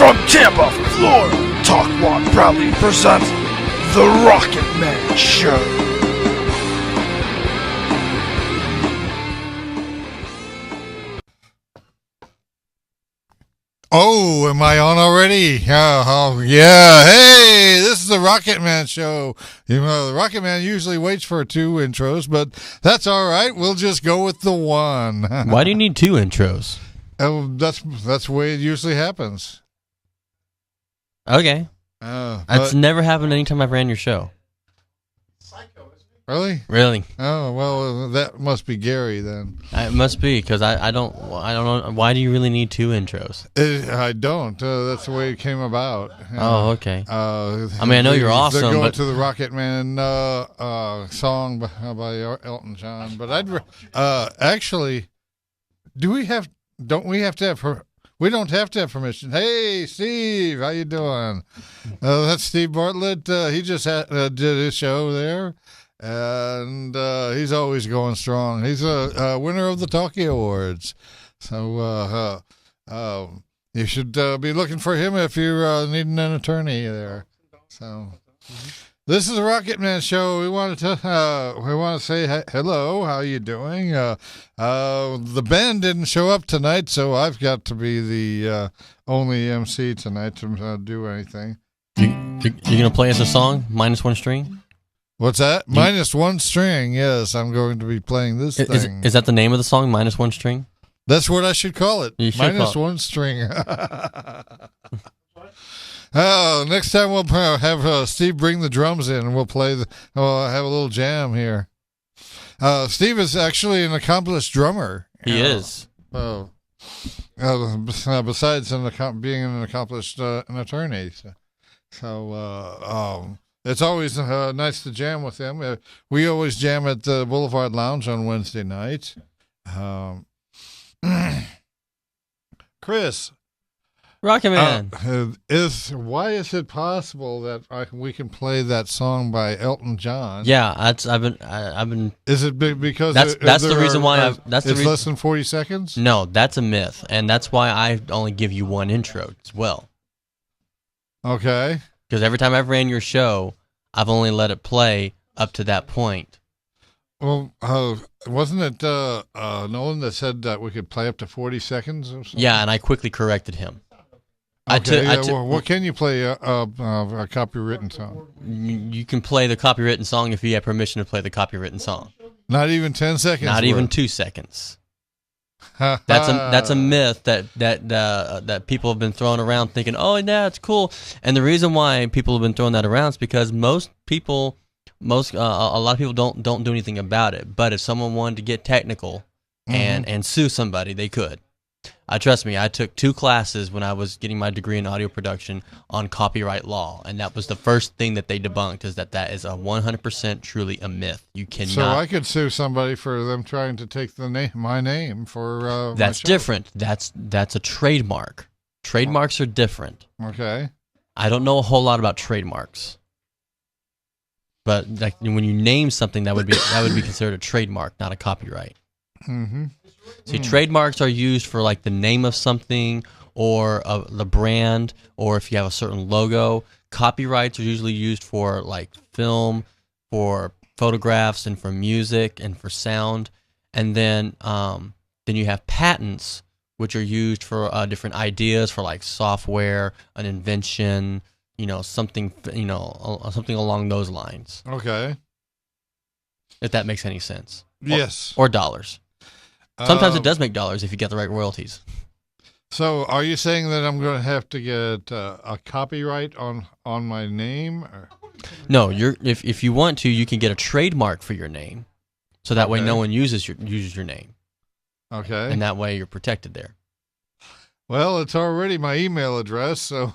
From Tampa, Florida, Talk Walk proudly presents The Rocket Man Show. Oh, am I on already? Yeah. Hey, this is the Rocket Man Show. You know, the Rocket Man usually waits for 2 intros, but that's all right. We'll just go with the one. Why do you need 2 intros? That's the way it usually happens. Okay. That's never happened anytime I've ran your show. Really? Really? Oh, well, that must be Gary then. It must be, because I don't know. Why do you really need 2 intros? I don't. That's the way it came about. Oh, okay. I mean, I know you're awesome, They're going but to the Rocket Man song by Elton John. But actually, don't we have to have we don't have to have permission. Hey, Steve, how you doing? That's Steve Bartlett. He just did his show there. And he's always going strong. He's a winner of the Talkie Awards. So you should be looking for him if you're needing an attorney there. So this is the Rocket Man Show. We want to say hello. How you doing? The band didn't show up tonight, so I've got to be the only MC tonight to do anything. You're gonna play us a song, -1 string? What's that? -1 string. Yes, I'm going to be playing this thing. Is that the name of the song, -1 string? That's what I should call it. You should -1 string. Oh, next time we'll have Steve bring the drums in, and we'll have a little jam here. Steve is actually an accomplished drummer. He is. Besides being an accomplished an attorney. So it's always nice to jam with him. We always jam at the Boulevard Lounge on Wednesday night. Chris, Rocket Man. Why is it possible that we can play that song by Elton John? Yeah, I've been. Is it because that's the reason why it's less than 40 seconds? No, that's a myth, and that's why I only give you 1 intro as well. Okay. Because every time I've ran your show, I've only let it play up to that point. Well, wasn't it Nolan that said that we could play up to 40 seconds or something? Yeah, and I quickly corrected him. Okay, what can you play a copywritten song? You can play the copywritten song if you have permission to play the copywritten song. Not even 10 seconds? Not even 2 seconds. That's a myth that people have been throwing around thinking, oh yeah, it's cool. And the reason why people have been throwing that around is because a lot of people don't do anything about it. But if someone wanted to get technical and sue somebody, they could. Trust me, I took 2 classes when I was getting my degree in audio production on copyright law, and that was the first thing that they debunked, is that is a 100% truly a myth. You cannot. So I could sue somebody for them trying to take my name for. That's different. That's a trademark. Trademarks are different. Okay. I don't know a whole lot about trademarks, but like when you name something, that would be considered a trademark, not a copyright. Mm-hmm. See, trademarks are used for like the name of something or the brand, or if you have a certain logo. Copyrights are usually used for like film, for photographs, and for music, and for sound. And then you have patents, which are used for different ideas, for like software, an invention, something along those lines. Okay. If that makes any sense. Yes. Or dollars. Sometimes it does make dollars if you get the right royalties. So, are you saying that I'm going to have to get a copyright on my name? Or? No, if you want to, you can get a trademark for your name, so that way no one uses your name. Okay. And that way you're protected there. Well, it's already my email address, so.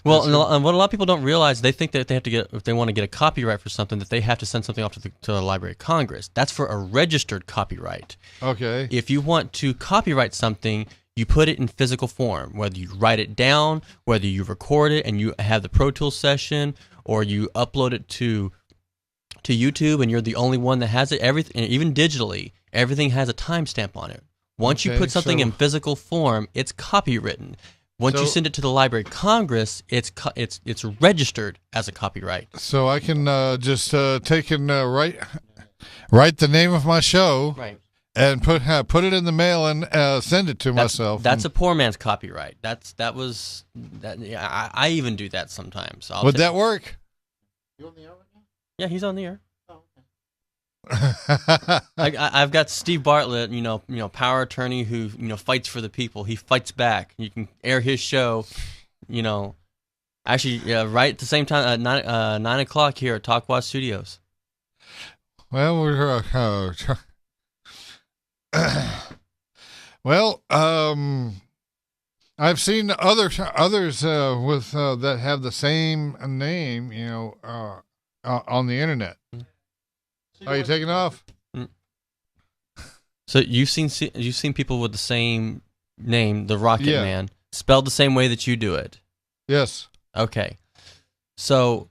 Well, and what a lot of people don't realize, they think that they have to if they want to get a copyright for something, that they have to send something off to the Library of Congress. That's for a registered copyright. Okay. If you want to copyright something, you put it in physical form, whether you write it down, whether you record it and you have the Pro Tools session, or you upload it to YouTube and you're the only one that has it. Everything, even digitally, everything has a timestamp on it. Once you put something in physical form, it's copywritten. Once you So- send it to the Library of Congress, it's registered as a copyright. So I can just take and write the name of my show Right. and put it in the mail and send it to myself. That's a poor man's copyright. Yeah, I even do that sometimes. Would that work? Yeah, he's on the air. I've got Steve Bartlett, power attorney who fights for the people. He fights back. You can air his show, actually right at the same time at 9 o'clock here at Talkwatch Studios. Well, we're well. I've seen others with that have the same name, on the internet. Are you taking off? So you've seen people with the same name, the Rocket Yeah. Man, spelled the same way that you do it. Yes, Okay. So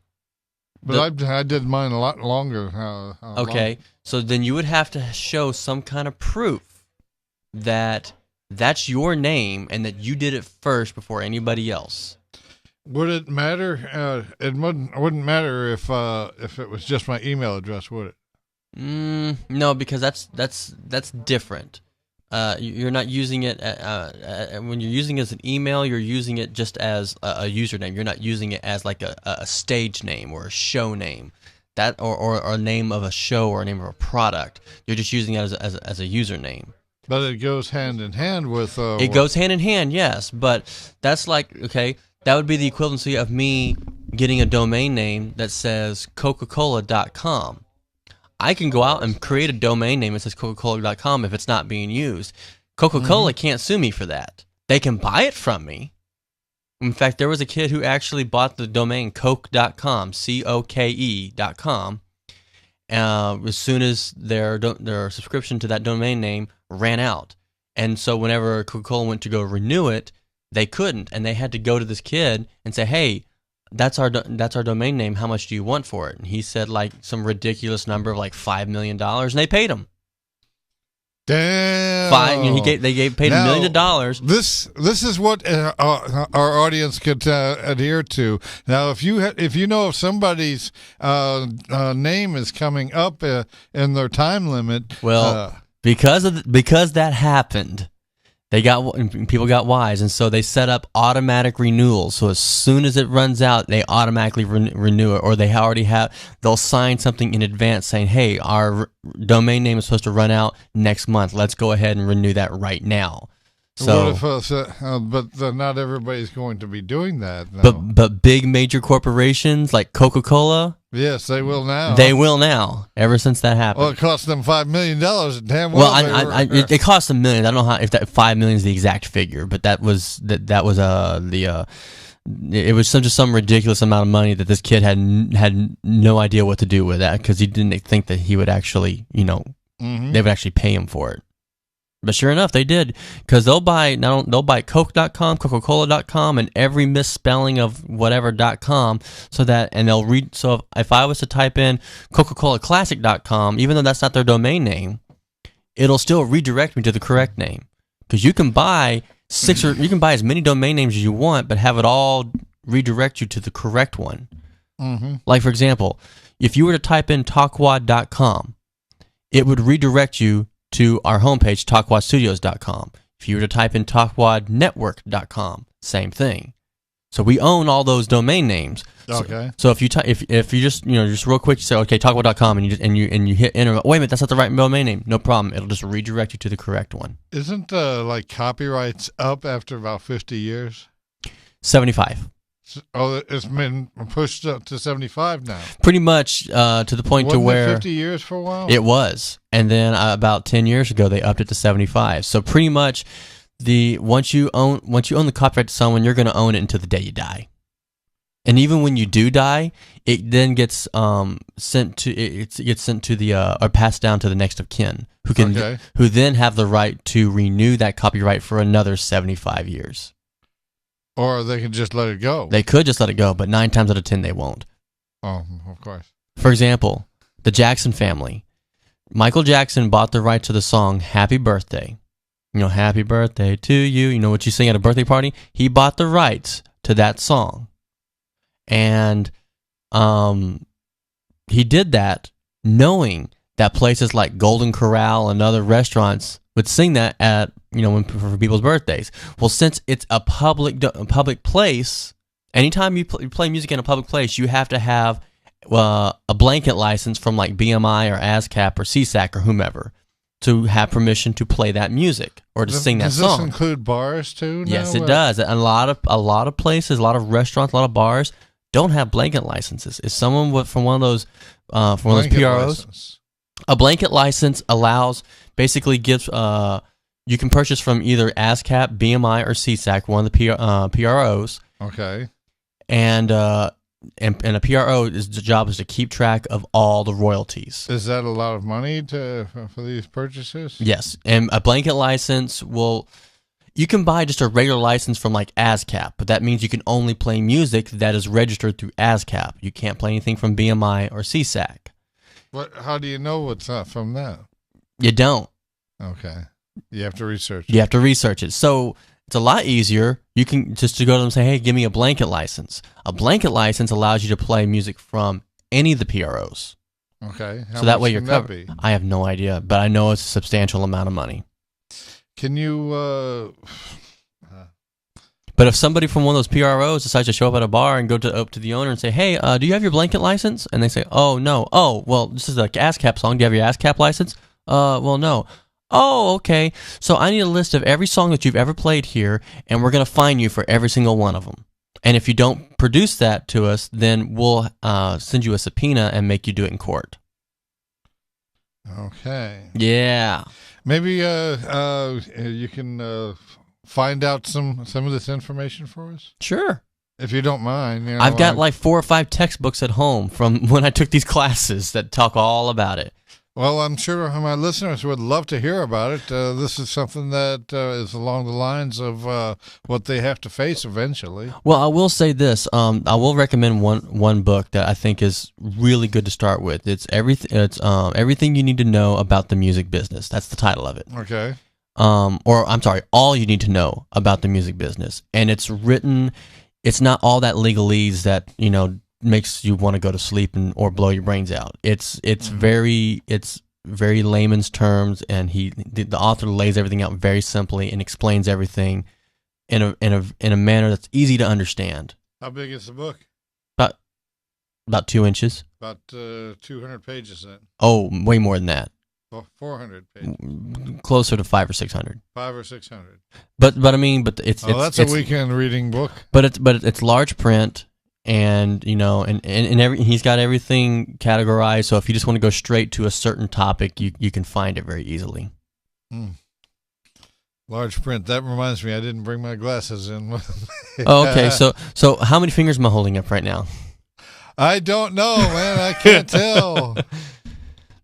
but I did mine a lot longer. okay. So then you would have to show some kind of proof that that's your name and that you did it first before anybody else. Would it matter? It wouldn't matter if it was just my email address, would it? No, because that's different. You're not using it when you're using it as an email. You're using it just as a username. You're not using it as like a stage name or a show name, that or a name of a show or a name of a product. You're just using it as a username. But it goes hand in hand with. It goes hand in hand, yes. But that's like, okay, that would be the equivalency of me getting a domain name that says Coca-Cola.com. I can go out and create a domain name that says Coca-Cola.com if it's not being used. Coca-Cola can't sue me for that. They can buy it from me. In fact, there was a kid who actually bought the domain Coke.com, COKE.com, as soon as their subscription to that domain name ran out. And so whenever Coca-Cola went to go renew it, they couldn't, and they had to go to this kid and say, "Hey, that's our domain name. How much do you want for it?" And he said like some ridiculous number of like $5 million, and they paid him. Damn. They paid him millions of dollars. This is what our audience could adhere to. Now, if you know if somebody's name is coming up in their time limit, Well, because that happened, people got wise, and so they set up automatic renewals. So as soon as it runs out, they automatically renew it, or they'll sign something in advance saying, "Hey, our domain name is supposed to run out next month. Let's go ahead and renew that right now." So, but not everybody's going to be doing that. No. but big major corporations like Coca-Cola, yes, they will now. they will now. Ever since that happened. Well, it cost them $5 million. Damn Well, well. it cost $1 million. I don't know if that $5 million is the exact figure, but it was just some ridiculous amount of money that this kid had no idea what to do with that, because he didn't think that he would actually, they would actually pay him for it. But sure enough, they did, because they'll buy Coke.com, Coca-Cola.com, and every misspelling of whatever.com, they'll read. So if I was to type in Coca-Cola Classic.com, even though that's not their domain name, it'll still redirect me to the correct name. Because you can buy you can buy as many domain names as you want, but have it all redirect you to the correct one. Mm-hmm. Like, for example, if you were to type in Talkwad.com, it would redirect you to our homepage, TalkwatchStudios.com. If you were to type in TalkwadNetwork.com, same thing. So we own all those domain names. Okay. So if you just real quick, you say, okay, Talkwad.com, and you hit enter. Wait a minute, that's not the right domain name. No problem. It'll just redirect you to the correct one. Isn't like copyrights up after about 50 years? 75. Oh, it's been pushed up to 75 now. Pretty much to the point Wasn't to where it 50 years for a while? It was, and then about 10 years ago they upped it to 75. So pretty much, once you own the copyright to someone, you're going to own it until the day you die. And even when you do die, it then gets sent to the or passed down to the next of kin, who then have the right to renew that copyright for another 75 years. Or they can just let it go. They could just let it go, but 9 times out of 10 they won't. Oh, of course. For example, the Jackson family. Michael Jackson bought the right to the song Happy Birthday. Happy birthday to you. You know what you sing at a birthday party? He bought the rights to that song. And he did that knowing that places like Golden Corral and other restaurants would sing that at, for people's birthdays. Well, since it's a public place, anytime you play music in a public place, you have to have a blanket license from like BMI or ASCAP or CSAC or whomever to have permission to play that music or to sing that song. Does this include bars too? Yes, it does. A lot of places, a lot of restaurants, a lot of bars don't have blanket licenses. If someone from one of those PROs, license. A blanket license gives you can purchase from either ASCAP, BMI, or CSAC, one of the PROs. Okay. And a PRO's job is to keep track of all the royalties. Is that a lot of money for these purchases? Yes, and a blanket license you can buy just a regular license from like ASCAP, but that means you can only play music that is registered through ASCAP. You can't play anything from BMI or CSAC. How do you know what's from that? You don't. Okay. You have to research it. You have to research it. So it's a lot easier. You can just to go to them and say, hey, give me a blanket license. A blanket license allows you to play music from any of the PROs. Okay. So that way you're covered. I have no idea, but I know it's a substantial amount of money. Can you... But if somebody from one of those PROs decides to show up at a bar and go up to the owner and say, hey, do you have your blanket license? And they say, oh, no. Oh, well, this is a ASCAP song. Do you have your ASCAP license? Well, no. Oh, okay. So I need a list of every song that you've ever played here, and we're going to fine you for every single one of them. And if you don't produce that to us, then we'll send you a subpoena and make you do it in court. Okay. Yeah. Maybe you can find out some of this information for us? Sure. If you don't mind. I've got like 4 or 5 textbooks at home from when I took these classes that talk all about it. Well, I'm sure my listeners would love to hear about it. This is something that is along the lines of what they have to face eventually. Well, I will say this. I will recommend one book that I think is really good to start with. It's everything you need to know about the music business. That's the title of it. Okay. Or I'm sorry, all you need to know about the music business. And it's written. It's not all that legalese that makes you want to go to sleep or blow your brains out. It's very layman's terms, and the author lays everything out very simply and explains everything in a manner that's easy to understand. How big is the book? About 2 inches. About 200 pages then. Oh, way more than that. 400 pages. Closer to 500 or 600. 500 or 600. But it's that's a weekend reading book. But it's large print. And he's got everything categorized. So if you just want to go straight to a certain topic, you can find it very easily. Large print. That reminds me, I didn't bring my glasses in. Oh, okay. So how many fingers am I holding up right now? I don't know, man. I can't tell.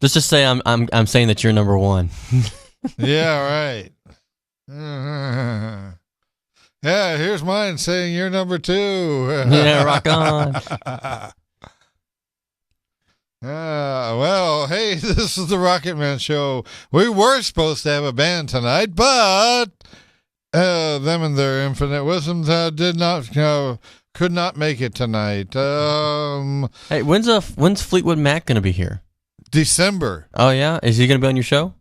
Let's just say I'm saying that you're number 1. Yeah, right. Yeah, here's mine saying you're number 2. Yeah, rock on. Well, hey, this is the Rocket Man Show. We were supposed to have a band tonight, but them and their infinite wisdom could not make it tonight. Hey, when's Fleetwood Mac going to be here? December. Oh yeah, is he going to be on your show?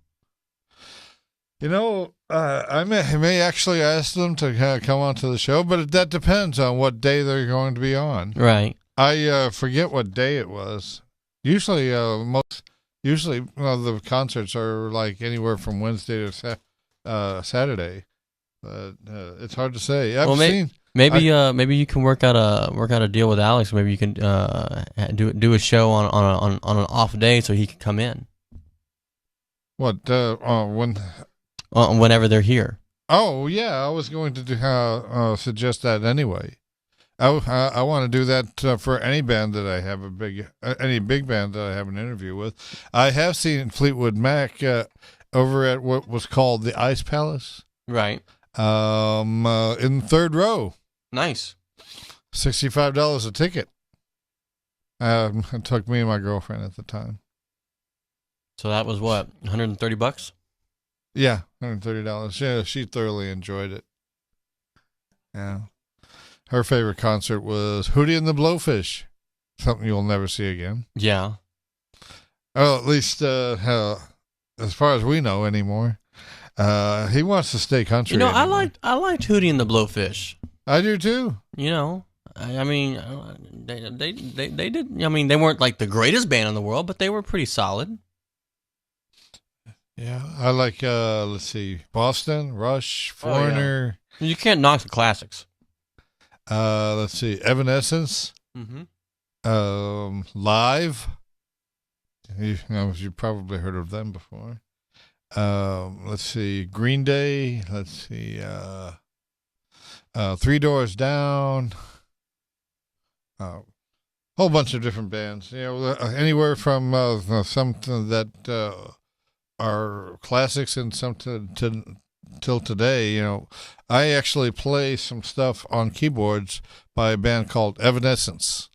I may actually ask them to come onto the show, but that depends on what day they're going to be on. Right. I forget what day it was. Usually, the concerts are like anywhere from Wednesday to Saturday. It's hard to say. Maybe you can work out a deal with Alex. Maybe you can do a show on an off day so he can come in. What when? Whenever they're here. Oh yeah, I was going to suggest that anyway. I want to do that for any band that I have any big band that I have an interview with. I have seen Fleetwood Mac over at what was called the Ice Palace. Right. In third row. Nice. $65 a ticket. It took me and my girlfriend at the time. So that was what, $130? Yeah, $130. Yeah, she thoroughly enjoyed it. Yeah. Her favorite concert was Hootie and the Blowfish. Something you'll never see again. Yeah. Well, at least as far as we know anymore. He wants to stay country. You know, anymore. I liked Hootie and the Blowfish. I do too. You know, I mean, they did. I mean, they weren't like the greatest band in the world, but they were pretty solid. Yeah, I like. Let's see, Boston, Rush, Foreigner. You can't knock the classics. Let's see, Evanescence. Live. You've probably heard of them before. Let's see, Green Day. Let's see, Three Doors Down. Whole bunch of different bands. You know, anywhere from something that are classics and something till today. You know, I actually play some stuff on keyboards by a band called Evanescence.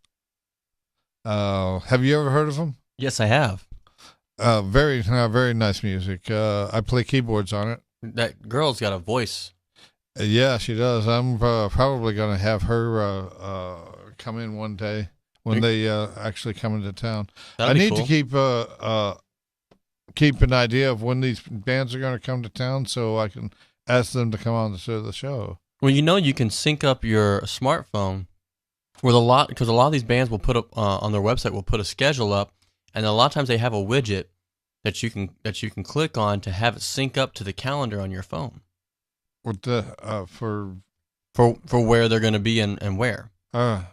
Have you ever heard of them? Yes, I have. Very nice music. I play keyboards on it. That girl's got a voice. Yeah, she does. I'm probably going to have her come in one day when they actually come into town. That'd be I need cool. to keep an idea of when these bands are going to come to town so I can ask them to come on to the show. Well, you know, you can sync up your smartphone with because a lot of these bands will put up on their website will put a schedule up, and a lot of times they have a widget that you can click on to have it sync up to the calendar on your phone. What the for where they're going to be and where. Okay.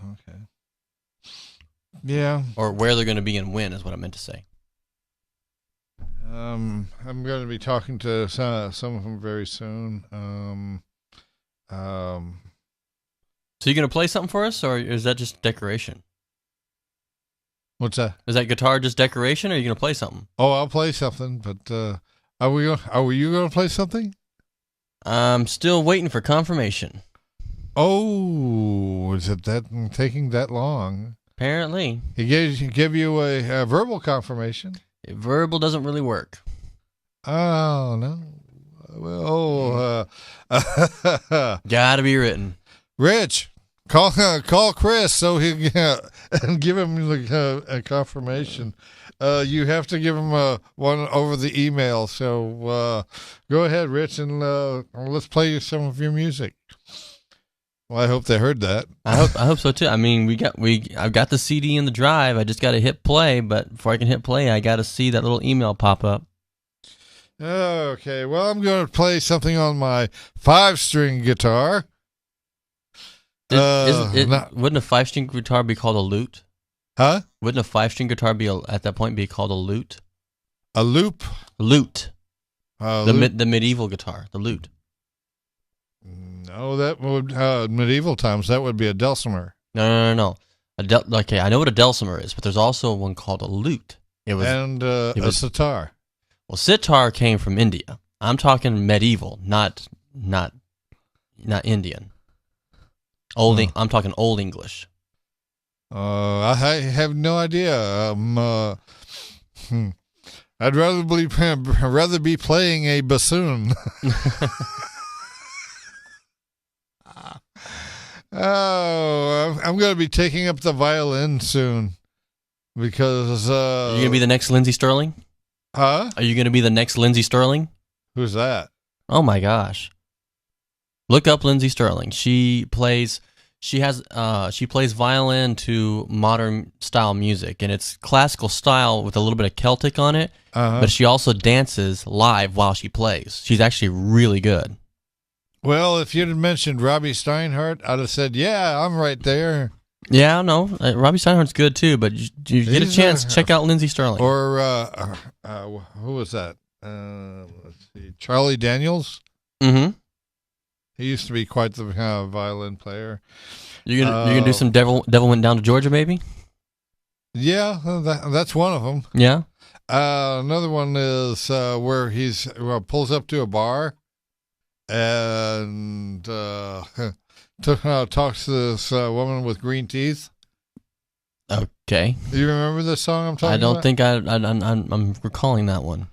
Yeah. Or where they're going to be and when is what I meant to say. I'm going to be talking to some of them very soon. So you going to play something for us, or is that just decoration? What's that? Is that guitar just decoration, or are you going to play something? Oh, I'll play something, but are you going to play something? I'm still waiting for confirmation. Oh, is it taking that long? Apparently. He give you a verbal confirmation. Verbal doesn't really work. Oh, no. Well, Gotta be written. Rich, call Chris so he and give him a confirmation. You have to give him one over the email. So go ahead, Rich, and let's play some of your music. Well, I hope they heard that. I hope so too. I mean, I've got the CD in the drive. I just got to hit play, but before I can hit play, I got to see that little email pop up. Okay, well, I'm going to play something on my 5-string guitar. Wouldn't a 5-string guitar be called a lute? Huh? Wouldn't a 5-string guitar at that point be called a lute? A loop? Lute. Lute. The medieval guitar, the lute. No, that would medieval times. That would be a dulcimer. No. Okay, I know what a dulcimer is, but there's also one called a lute. A sitar. Well, sitar came from India. I'm talking medieval, not Indian. I'm talking Old English. I have no idea. I'd rather be playing a bassoon. Oh, I'm going to be taking up the violin soon because Are you going to be the next Lindsey Sterling? Huh? Are you going to be the next Lindsey Sterling? Who's that? Oh my gosh. Look up Lindsey Sterling. She plays violin to modern style music, and it's classical style with a little bit of Celtic on it. But she also dances live while she plays. She's actually really good. Well, if you'd have mentioned Robbie Steinhardt, I'd have said, yeah, I'm right there. Yeah, no, Robbie Steinhardt's good too, but you get a chance, check out Lindsey Sterling. Or, who was that? Let's see, Charlie Daniels? Mm-hmm. He used to be quite the violin player. You gonna do some Devil Went Down to Georgia, maybe? Yeah, that's one of them. Yeah. Another one is where he's pulls up to a bar and talks to this woman with green teeth. Okay. Do you remember this song I'm talking about? I don't think I'm recalling that one.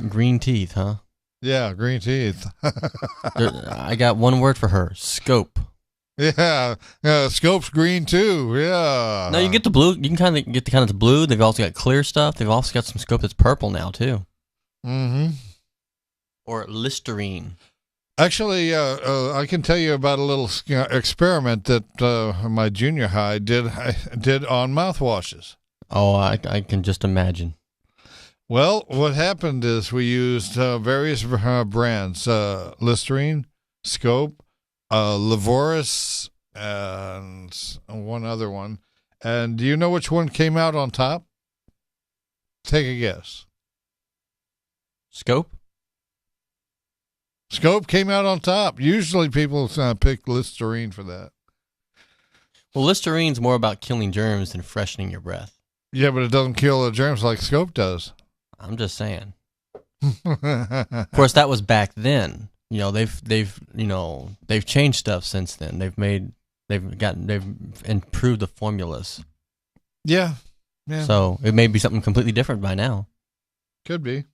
Green teeth, huh? Yeah, green teeth. I got one word for her: scope. Yeah, Scope's green too. Yeah. No, you get the blue. You can kind of get the kind that's blue. They've also got clear stuff. They've also got some scope that's purple now too. Mm-hmm. Or Listerine. Actually, I can tell you about a little experiment that my junior high did on mouthwashes. Oh, I can just imagine. Well, what happened is we used various brands, Listerine, Scope, Levoris, and one other one. And do you know which one came out on top? Take a guess. Scope? Scope came out on top. Usually people pick Listerine for that. Well, Listerine's more about killing germs than freshening your breath. Yeah, but it doesn't kill the germs like Scope does. I'm just saying. Of course, that was back then. You know, they've changed stuff since then. They've improved the formulas. Yeah. So it may be something completely different by now. Could be.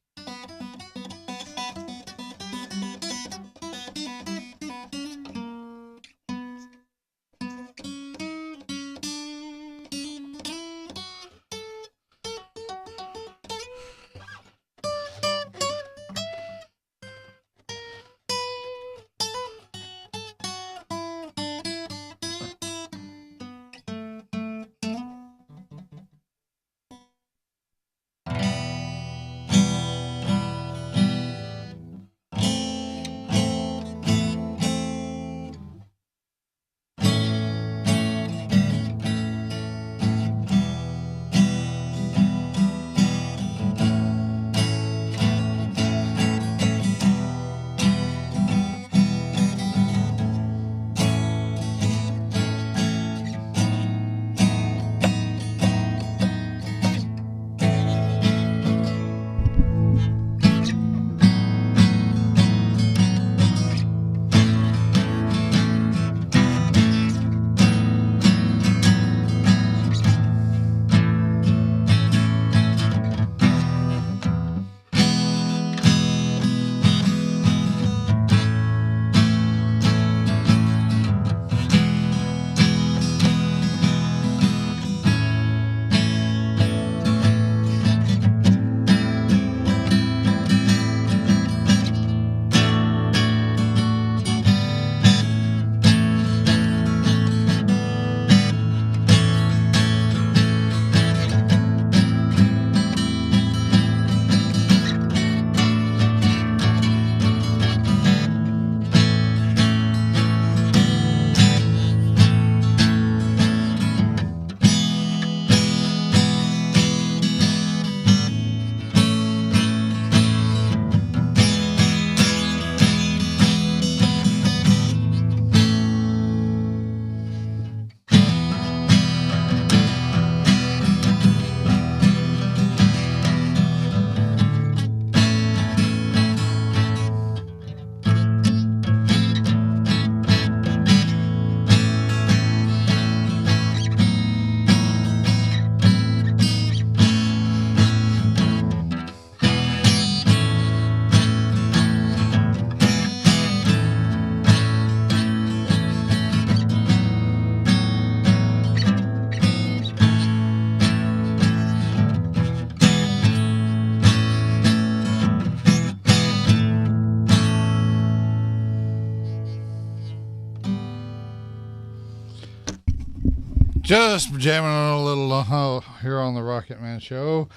Just jamming on a little here on the Rocket Man Show.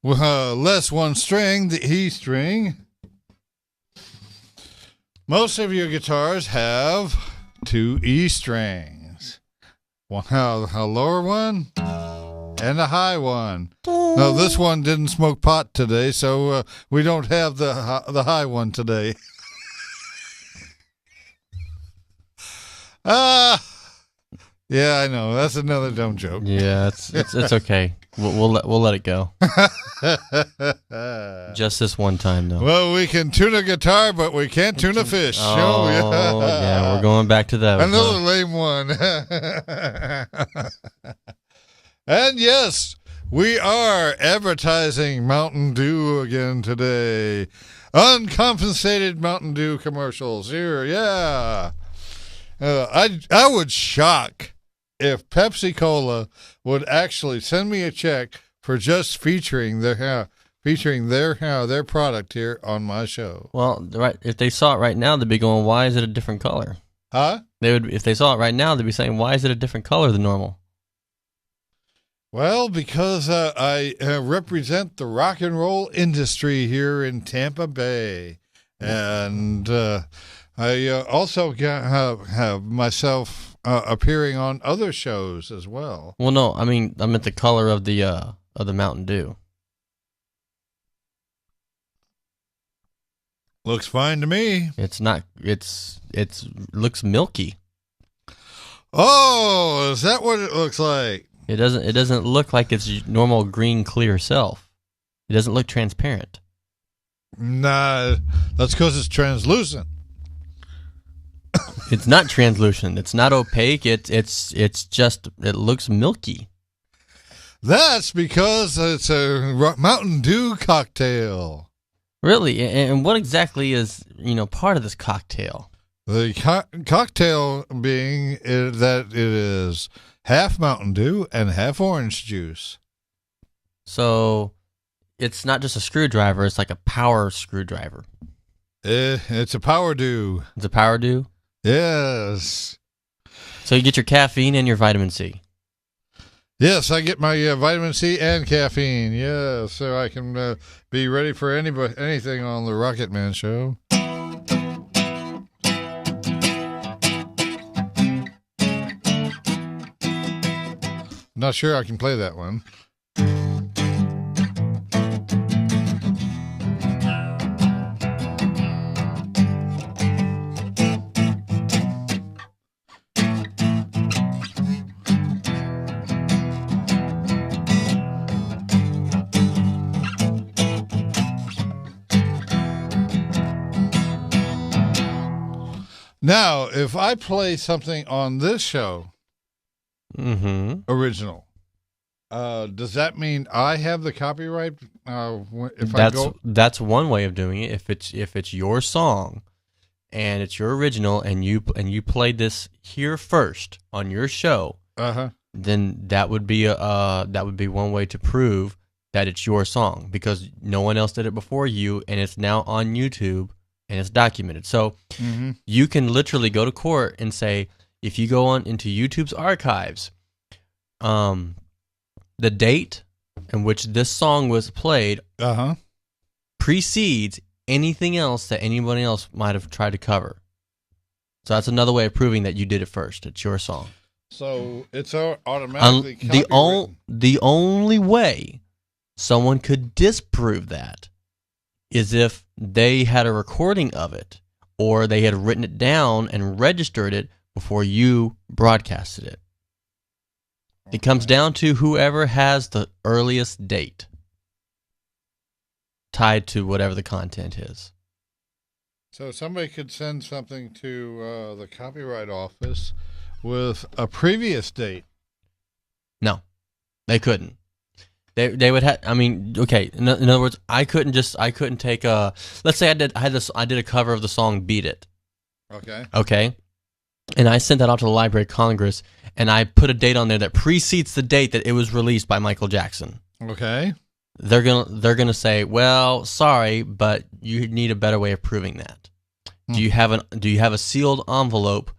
Less one string, the E string. Most of your guitars have two E strings. One, a lower one and a high one. No, this one didn't smoke pot today, so we don't have the high one today. Yeah, I know. That's another dumb joke. Yeah, it's okay. We'll let it go. Just this one time, though. Well, we can tune a guitar, but we can't tune a fish. Oh, yeah, we're going back to that. Another lame one. And yes, We are advertising Mountain Dew again today. Uncompensated Mountain Dew commercials here, yeah. I would shock if Pepsi Cola would actually send me a check for just featuring their product here on my show. Well, right. If they saw it right now, they'd be going, "Why is it a different color?" Huh? If they saw it right now, they'd be saying, "Why is it a different color than normal?" Well, because I represent the rock and roll industry here in Tampa Bay, and I also have myself appearing on other shows as well. Well, no, I mean I meant the color of the Mountain Dew. Looks fine to me. It's not. Looks milky. Oh, is that what it looks like? It doesn't look like its normal green clear self. It doesn't look transparent. Nah, that's because it's translucent. It's not translucent. It's not opaque. It's just, it looks milky. That's because it's a Mountain Dew cocktail. Really? And what exactly is, part of this cocktail? The cocktail being that it is half Mountain Dew and half orange juice. So it's not just a screwdriver. It's like a power screwdriver. It's a Power Dew. It's a Power Dew? Yes. So you get your caffeine and your vitamin C. Yes, I get my vitamin C and caffeine. Yeah, so I can be ready for anything on the Rocket Man show. Not sure I can play that one. Now, if I play something on this show, original, does that mean I have the copyright? That's one way of doing it. If it's your song and it's your original, and you played this here first on your show, then that would be one way to prove that it's your song, because no one else did it before you, and it's now on YouTube. And it's documented. So you can literally go to court and say, if you go on into YouTube's archives, the date in which this song was played precedes anything else that anybody else might have tried to cover. So that's another way of proving that you did it first. It's your song. So it's automatically copywritten. The only way someone could disprove that is if they had a recording of it, or they had written it down and registered it before you broadcasted it. Okay. It comes down to whoever has the earliest date tied to whatever the content is. So somebody could send something to the copyright office with a previous date. No, they couldn't. They would have. I mean, okay. In other words, I couldn't take a. Let's say I did a cover of the song "Beat It." Okay. Okay. And I sent that out to the Library of Congress, and I put a date on there that precedes the date that it was released by Michael Jackson. Okay. They're gonna say, well, sorry, but you need a better way of proving that. Do you have a sealed envelope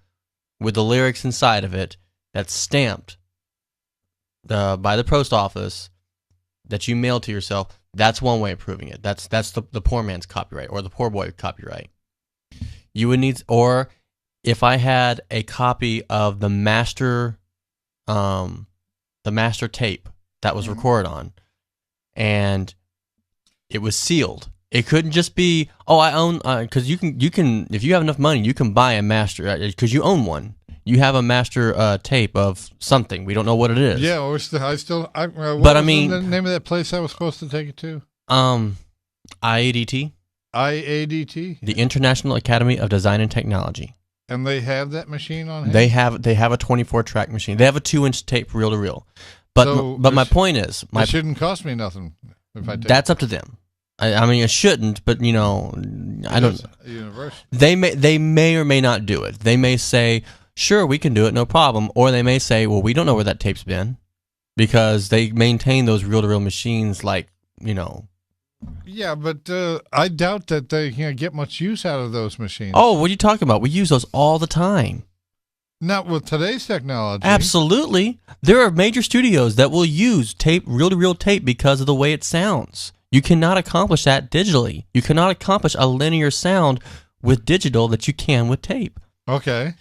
with the lyrics inside of it that's stamped by the post office that you mailed to yourself? That's one way of proving it. That's the poor man's copyright, or the poor boy copyright. You would need, or if I had a copy of the master tape that was recorded on, and it was sealed. It couldn't just be, I own, because you can if you have enough money, you can buy a master, because you own one. You have a master tape of something. We don't know what it is. Yeah, what was the name of that place I was supposed to take it to? IADT. IADT? The International Academy of Design and Technology. And they have that machine on hand? They have a 24-track machine. They have a 2-inch tape reel-to-reel. But So but my point is, it shouldn't cost me nothing if I take that's up to them. I mean, it shouldn't, but I don't. University. They may or may not do it. They may say, sure, we can do it, no problem, or they may say, well, we don't know where that tape's been, because they maintain those reel-to-reel machines like. Yeah, but I doubt that they get much use out of those machines. Oh, what are you talking about? We use those all the time. Not with today's technology. Absolutely. There are major studios that will use reel-to-reel tape because of the way it sounds. You cannot accomplish that digitally. You cannot accomplish a linear sound with digital that you can with tape. Okay.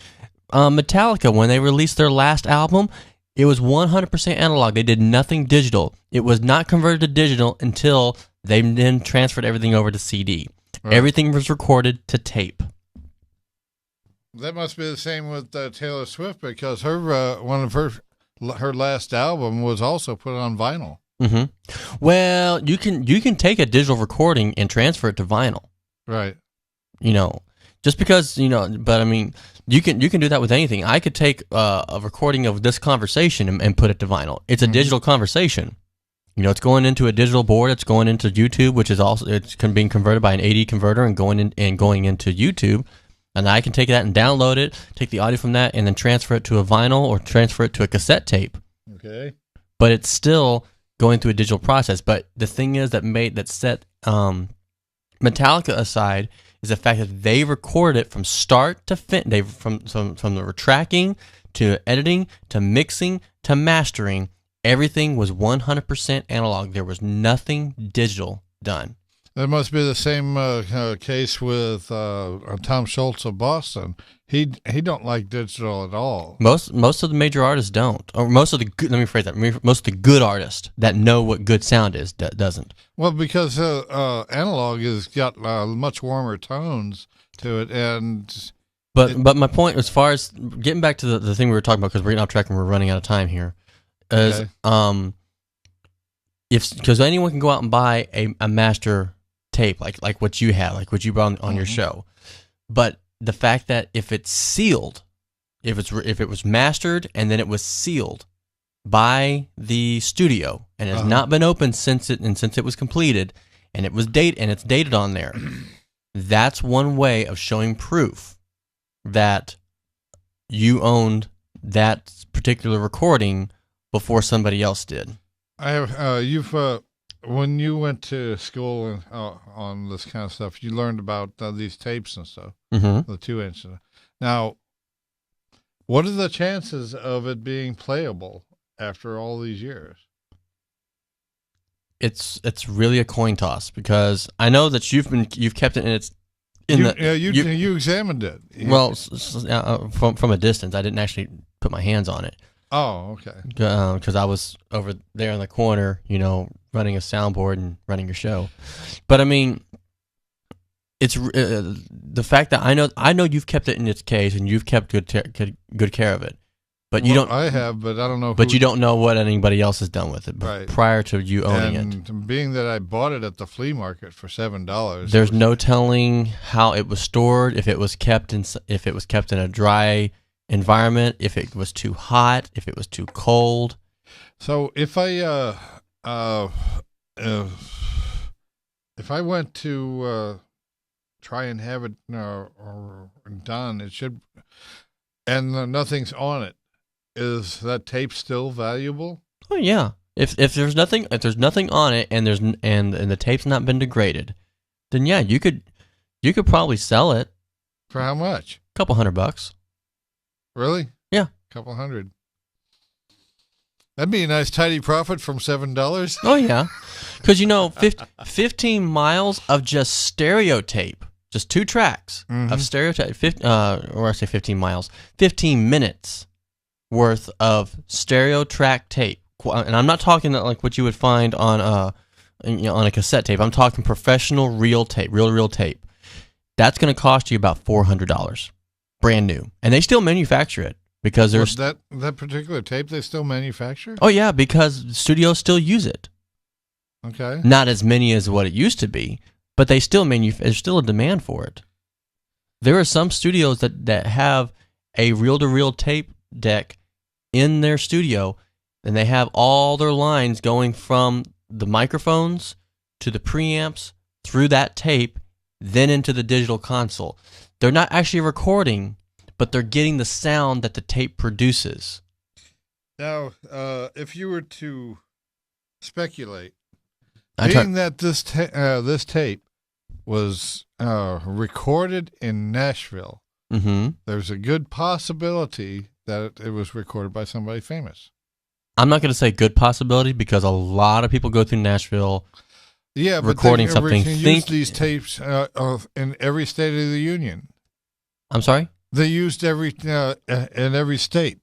Metallica, when they released their last album, it was 100% analog. They did nothing digital. It was not converted to digital until they then transferred everything over to CD. Right. Everything was recorded to tape. That must be the same with Taylor Swift, because one of her last album was also put on vinyl. Mm-hmm. Well, you can take a digital recording and transfer it to vinyl. Right. Just because but I mean, you can do that with anything. I could take a recording of this conversation and put it to vinyl. It's a digital conversation. It's going into a digital board. It's going into YouTube, which is also being converted by an AD converter and going into YouTube. And I can take that and download it, take the audio from that, and then transfer it to a vinyl or transfer it to a cassette tape. Okay. But it's still going through a digital process. But the thing is that set Metallica aside is the fact that they record it from start to finish. From the tracking to editing to mixing to mastering, everything was 100% analog. There was nothing digital done. That must be the same case with Tom Schultz of Boston. He don't like digital at all. Most of the major artists don't, or most of the good artists that know what good sound is doesn't. Well, because analog has got much warmer tones to it, and but my point, as far as getting back to the thing we were talking about, because we're getting off track and we're running out of time here, is because anyone can go out and buy a master tape like what you have, like what you brought on your show, but the fact that if it's sealed, if it was mastered and then it was sealed by the studio and has not been opened since it was completed, and it's dated on there, that's one way of showing proof that you owned that particular recording before somebody else did. I have when you went to school on this kind of stuff, you learned about these tapes and stuff, the 2-inch. Now, what are the chances of it being playable after all these years? It's really a coin toss, because I know that you've kept it you examined it. Well, from a distance. I didn't actually put my hands on it. Oh, okay. Because I was over there in the corner, running a soundboard and running your show. But I mean, it's the fact that I know you've kept it in its case and you've kept good care of it. But you don't. I have, but I don't know. But you don't know what anybody else has done with it, right, prior to you owning it. And being that I bought it at the flea market for $7, there's no telling how it was stored. If it was kept in a dry environment, if it was too hot, if it was too cold. So if I went to try and have it done, it should, and nothing's on it, is that tape still valuable? Oh yeah. If there's nothing on it and the tape's not been degraded, then yeah, you could probably sell it. For how much? A couple $100. Really? Yeah. A couple $100. That'd be a nice tidy profit from $7. Oh yeah. Because 15 miles of just stereo tape, just 2 tracks of stereo tape, or I say 15 miles, 15 minutes worth of stereo track tape. And I'm not talking like what you would find on a cassette tape. I'm talking professional reel tape, reel tape. That's going to cost you about $400, brand new, and they still manufacture it because there's that particular tape they still manufacture. Oh yeah, because studios still use it. Okay, not as many as what it used to be, but they still there's still a demand for it. There are some studios that have a reel-to-reel tape deck in their studio, and they have all their lines going from the microphones to the preamps through that tape, then into the digital console. They're not actually recording, but they're getting the sound that the tape produces. Now, if you were to speculate, that this tape was recorded in Nashville, there's a good possibility that it was recorded by somebody famous. I'm not going to say good possibility because a lot of people go through Nashville. Yeah, recording but something. They use these tapes in every state of the union. I'm sorry? They used in every state.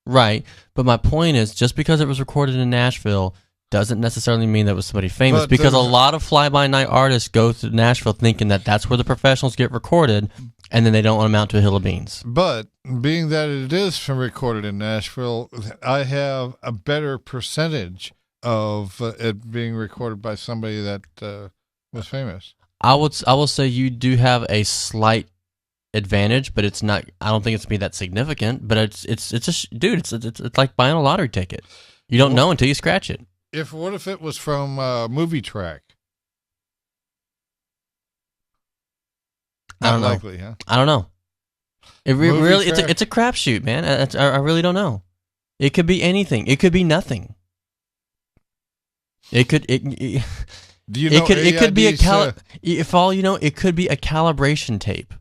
Right, but my point is, just because it was recorded in Nashville doesn't necessarily mean that it was somebody famous, because a lot of fly-by-night artists go to Nashville thinking that that's where the professionals get recorded, and then they don't amount to a hill of beans. But being that it is recorded in Nashville, I have a better percentage of it being recorded by somebody that was famous. I will say you do have a slight advantage, but it's not. I don't think it's gonna be that significant. But it's just, dude. It's like buying a lottery ticket. You don't know until you scratch it. What if it was from Movie Track? I don't know. Likely, huh? I don't know. It's a crapshoot, man. I really don't know. It could be anything. It could be nothing. It could. Do you know it could be if all you know, it could be a calibration tape.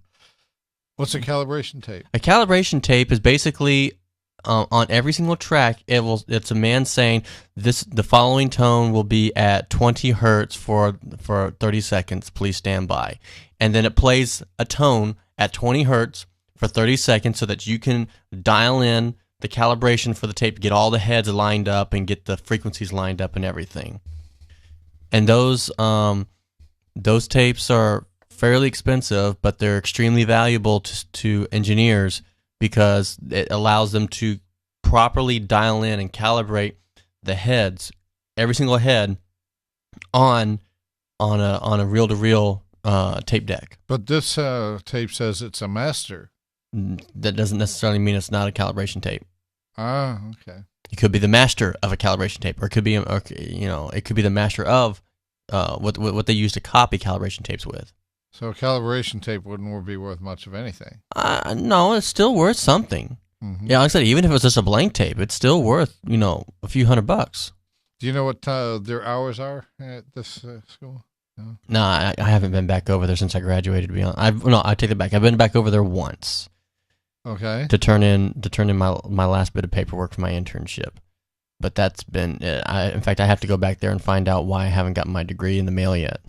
What's a calibration tape? A calibration tape is basically on every single track. It's a man saying the following tone will be at 20 hertz for 30 seconds. Please stand by, and then it plays a tone at 20 hertz for 30 seconds so that you can dial in the calibration for the tape, get all the heads lined up, and get the frequencies lined up and everything. And those tapes are fairly expensive, but they're extremely valuable to engineers because it allows them to properly dial in and calibrate the heads, every single head, on a reel-to-reel tape deck. But this tape says it's a master. That doesn't necessarily mean it's not a calibration tape. Ah, okay. It could be the master of a calibration tape, or it could be, it could be the master of what they use to copy calibration tapes with. So a calibration tape wouldn't be worth much of anything. No, it's still worth something. Mm-hmm. Yeah, like I said, even if it was just a blank tape, it's still worth a few $100. Do you know what their hours are at this school? No, I haven't been back over there since I graduated. To be honest, I take it back. I've been back over there once. Okay. To turn in my last bit of paperwork for my internship, but that's been. In fact, I have to go back there and find out why I haven't gotten my degree in the mail yet.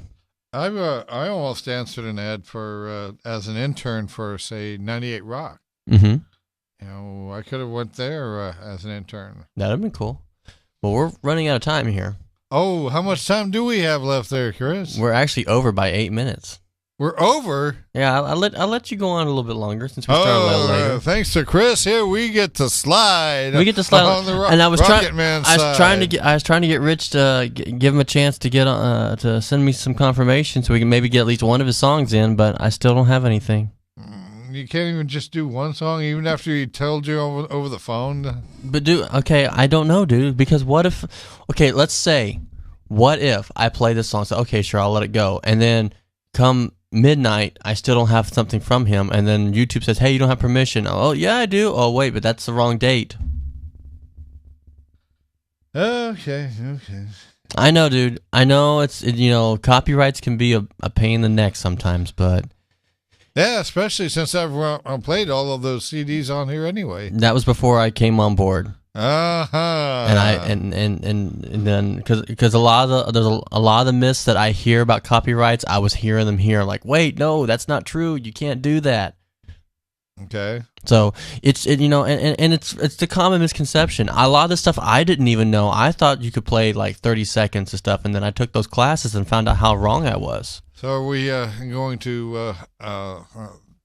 I almost answered an ad for as an intern for, say, 98 Rock. Mm-hmm. I could have went there as an intern. That'd have been cool. Well, we're running out of time here. Oh, how much time do we have left there, Chris? We're actually over by 8 minutes. We're over? Yeah, I'll let you go on a little bit longer since we started a little later. Thanks to Chris, here we get to slide. We get to slide on the and I was trying to get Rich to give him a chance to get to send me some confirmation so we can maybe get at least one of his songs in, but I still don't have anything. You can't even just do one song, even after he told you over the phone? But I don't know, dude, because what if, let's say, what if I play this song, so okay, sure, I'll let it go, and then come midnight, I still don't have something from him, and then YouTube says, hey, you don't have permission. Oh, yeah, I do. Oh, wait, but that's the wrong date. Okay. I know, dude. I know copyrights can be a pain in the neck sometimes, but... Yeah, especially since I've played all of those CDs on here anyway. That was before I came on board. Uh-huh. And then because a lot of the myths that I hear about copyrights, I was hearing them here. Like, wait, no, that's not true. You can't do that. Okay. So it's the common misconception. A lot of this stuff I didn't even know. I thought you could play like 30 seconds of stuff, and then I took those classes and found out how wrong I was. So are we going to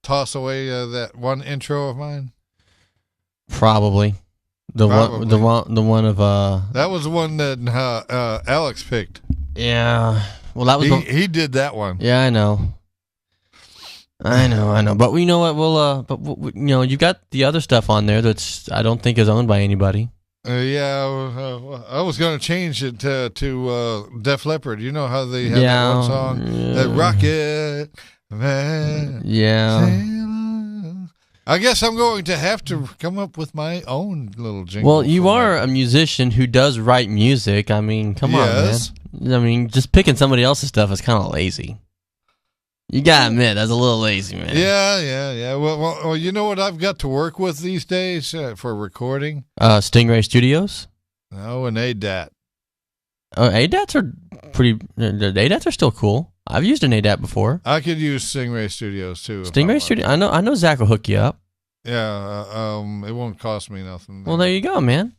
toss away that one intro of mine? Probably. The one of that was the one that Alex picked. Yeah. Well, that was he did that one. Yeah, I know. But you know what? You got the other stuff on there that's I don't think is owned by anybody. I was going to change it to Def Leppard. You know how they have that one song, that Rockit Man. Yeah. I guess I'm going to have to come up with my own little jingle. Well, you are a musician who does write music. I mean, come on, man. I mean, just picking somebody else's stuff is kind of lazy. You gotta admit, that's a little lazy, man. Yeah. Well, you know what I've got to work with these days for recording? Stingray Studios? No, an ADAT. ADATs are pretty. The ADATs are still cool. I've used an ADAT before. I could use Stingray Studios too. Stingray Studio. I know Zach will hook you up. Yeah. It won't cost me nothing. Well, there you go, man.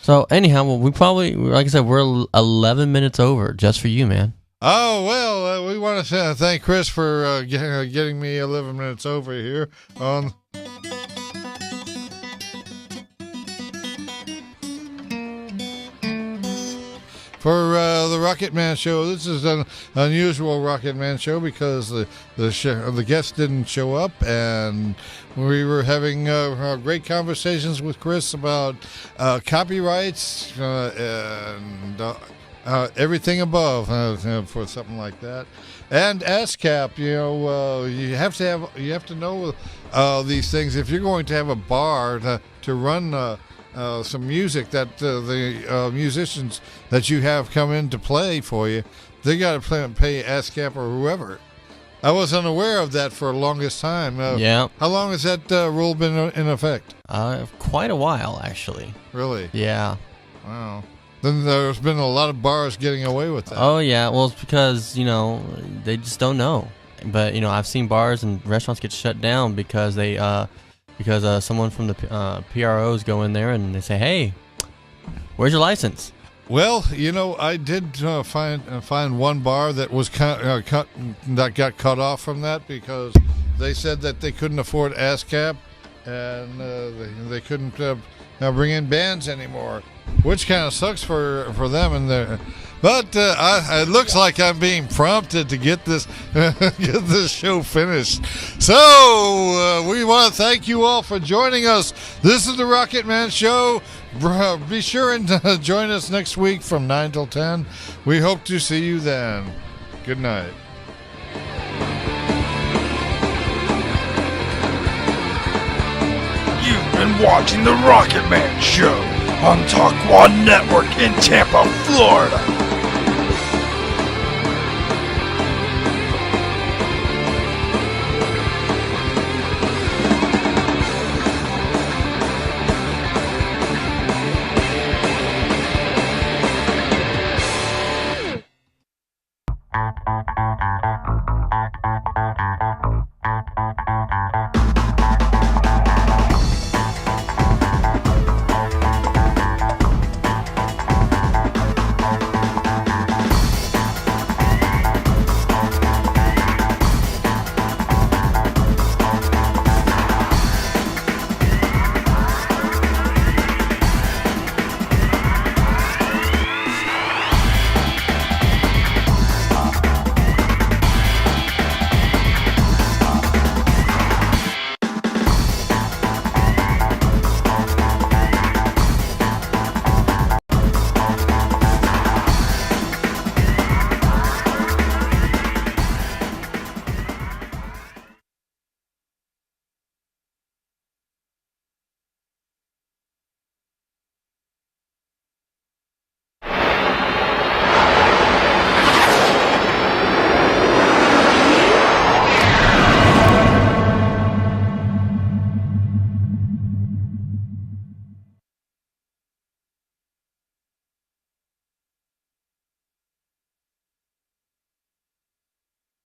So anyhow, we probably, like I said, we're 11 minutes over just for you, man. Oh, well, we want to thank Chris for getting me 11 minutes over here on. For the Rocket Man show. This is an unusual Rocket Man show because the guests didn't show up, and we were having great conversations with Chris about copyrights and everything above for something like that, and ASCAP. You have to know these things if you're going to have a bar to run. Some music that the musicians that you have come in to play for you, they got to pay ASCAP or whoever. I wasn't aware of that for the longest time. Yeah. How long has that rule been in effect? Quite a while, actually. Really? Yeah. Wow. Then there's been a lot of bars getting away with that. Oh, yeah. Well, it's because, they just don't know. But, I've seen bars and restaurants get shut down because because someone from the PROs go in there and they say, "Hey, where's your license?" Well, I did find one bar that was that got cut off from that because they said that they couldn't afford ASCAP and they couldn't bring in bands anymore, which kind of sucks for them and their. But it looks like I'm being prompted to get this show finished. So we want to thank you all for joining us. This is the Rocket Man Show. Be sure and join us next week from 9 till 10. We hope to see you then. Good night. You've been watching the Rocket Man Show on Talk One Network in Tampa, Florida.